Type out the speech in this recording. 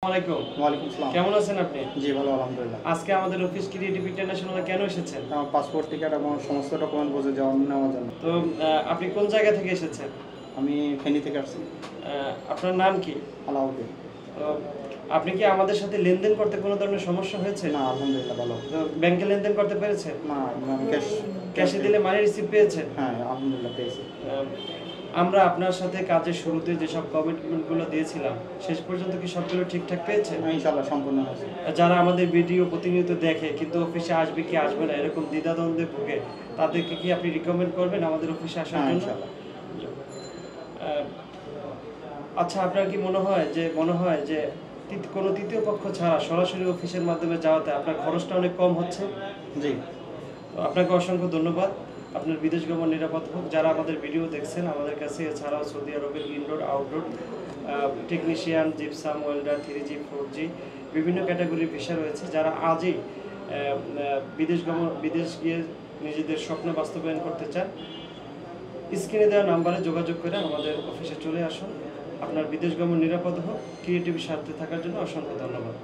ওয়ালাইকুম আসসালাম। কেমন আছেন আপনি? জি ভালো আলহামদুলিল্লাহ। আজকে আমাদের অফিস ক্রিয়েটিভ ইন্টারন্যাশনালে কেন এসেছেন? আমার পাসপোর্ট, টিকেট এবং সমস্ত ডকুমেন্ট বুঝে নেওয়ার জন্য। তো আপনি কোন জায়গা থেকে এসেছেন? আমি ফেনী থেকে আসছি। আপনার নাম কি? আলাউদ্দিন। তো আপনি কি আমাদের সাথে লেনদেন করতে কোনো ধরনের সমস্যা হয়েছে? না আলহামদুলিল্লাহ ভালো। তো ব্যাংকে লেনদেন করতে পেরেছেন? না ক্যাশ ক্যাশে দিলে মানি রিসিভ পেয়েছেন? হ্যাঁ আলহামদুলিল্লাহ পেয়েছি। আমরা আপনার সাথে কাজের শুরুতে যেসব কমিটমেন্টগুলো দিয়েছিলাম শেষ পর্যন্ত কি সবগুলো ঠিকঠাক পেয়েছেন? ইনশাআল্লাহ সম্পূর্ণ হয়েছে। যারা আমাদের ভিডিও প্রতিনিয়ত দেখে কিন্তু অফিসে আসবে কি আসবে না এরকম দ্বিধাদ্বন্দ্বে ভোগে তাদেরকে কি আপনি রিকমেন্ড করবেন আমাদের অফিসে আসার জন্য? ইনশাআল্লাহ। আচ্ছা আপনার কি মনে হয় যে কোনো তৃতীয় পক্ষ ছাড়া সরাসরি অফিসের মাধ্যমে যাওয়াতে আপনার খরচটা অনেক কম হচ্ছে? জি। তো আপনাকে অসংখ্য ধন্যবাদ। আপনার বিদেশ গমন নিরাপদ হোক। যারা আমাদের ভিডিও দেখছেন আমাদের কাছে এছাড়াও সৌদি আরবের indoor outdoor technician, gypsum welder, 3G 4G বিভিন্ন ক্যাটাগরির ভিসা রয়েছে। যারা আজই বিদেশ গিয়ে নিজেদের স্বপ্ন বাস্তবায়ন করতে চান স্ক্রিনে দেওয়া নাম্বারে যোগাযোগ করে আমাদের অফিসে চলে আসুন। আপনার বিদেশ গমন নিরাপদ হোক। ক্রিয়েটিভ স্বার্থে থাকার জন্য অসংখ্য ধন্যবাদ।